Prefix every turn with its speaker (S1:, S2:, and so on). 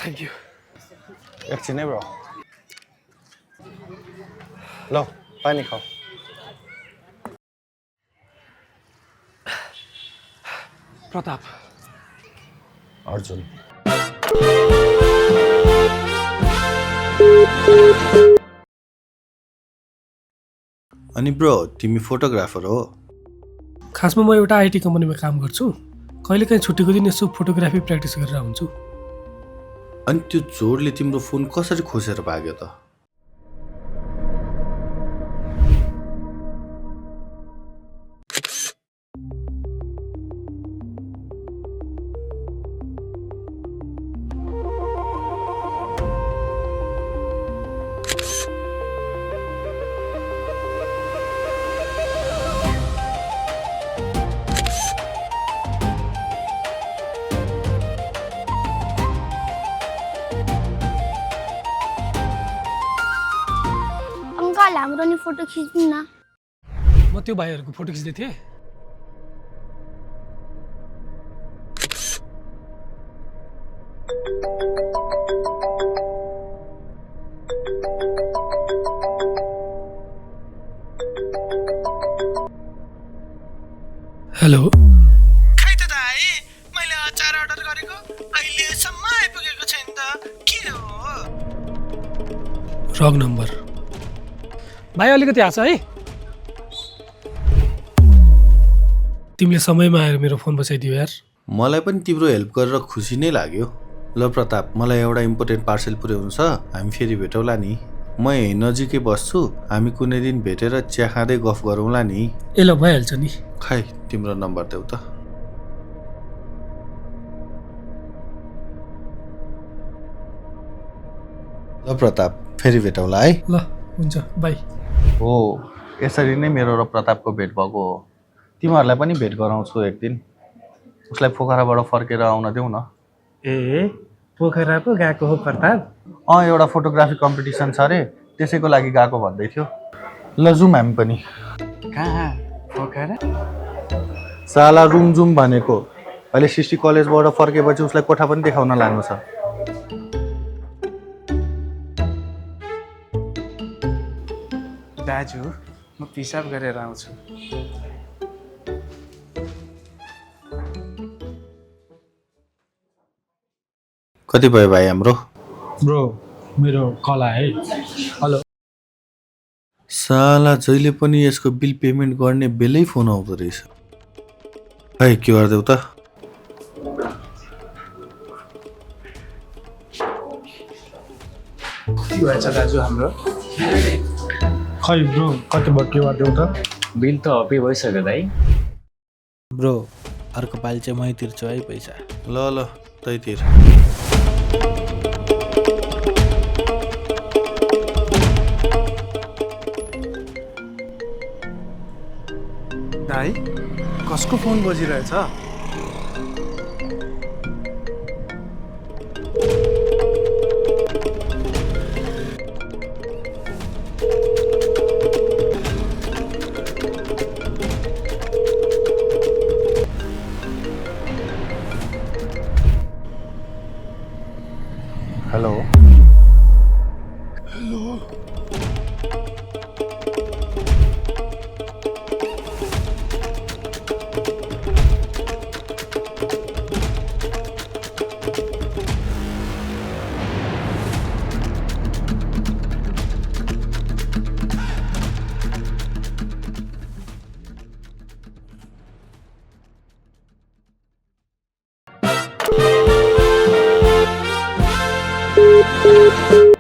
S1: thank you
S2: एकछिन है bro ल पानी खाऊ
S1: प्रताप
S2: अर्जुन अनि ब्रो तिमी फोटोग्राफर हो
S1: खासमा म एउटा आइटी कम्पनीमा काम गर्छु कहिलेकाहीँ छुट्टीको दिन यसो फोटोग्राफी प्र्याक्टिस गरेर हुन्छु
S2: अनि त्यो चोरले तिम्रो फोन कसरी खोसेर भाग्यो त
S3: अंकल हाम्रो नि फोटो खिच्नु न
S1: म त्यो भाइहरूको फोटो खिच्दै थिएँ हेलो
S4: खै त दाइ मैले अचार अर्डर गरेको अहिलेसम्म आइपुगेको छैन त के हो
S1: रङ नम्बर भाइ अलिकति आछ है तिमीले समयमा आएर मेरो फोन बचाइदियो यार
S2: मलाई पनि तिम्रो हेल्प गरेर खुसी नै लाग्यो ल प्रताप मलाई एउटा इम्पोर्टेन्ट पार्सल पुर्याउनु छ हामी फेरि भेटौँला नि म यही नजिकै बस्छु हामी कुनै दिन भेटेर चिया खाँदै गफ गरौँला नि
S1: ए ल भइहाल्छ नि
S2: खै तिम्रो नम्बर देऊ त ल प्रताप फेरि भेटौँला है
S1: ल हुन्छ बाई
S2: हो यसरी नै मेरो र प्रतापको भेट भएको हो तिमीहरूलाई पनि भेट गराउँछु एक दिन उसलाई पोखराबाट फर्केर आउन देऊ न
S4: ए पोखरा पो गएको हो प्रताप
S2: एउटा फोटोग्राफी कम्पिटिसन छ अरे त्यसैको लागि गएको भन्दै थियो ल जाउँ हामी पनि
S4: कहाँ पोखरा
S2: साला रुम जाउँ भनेको अहिले सिस्टी कलेजबाट फर्केपछि उसलाई कोठा पनि देखाउन लानु छ
S4: दाजु म पिसाब गरेर आउँछु
S2: कति भयो भाइ हाम्रो
S1: ब्रो मेरो कल आयो है हेलो
S2: साला जहिले पनि यसको बिल पेमेन्ट गर्ने बेलै फोन आउँदो रहेछ है के गरिदेऊ त
S4: के भएछ दाजु हाम्रो
S1: खै ब्रो कति भयो के गरिदेऊ त
S5: बिल त हप्पी भइसक्यो दाइ
S6: ब्रो अर्को पालि चाहिँ मै तिर्छु है पैसा
S2: ल ल तै तिर
S4: दाइ कसको फोन बजिरहेछ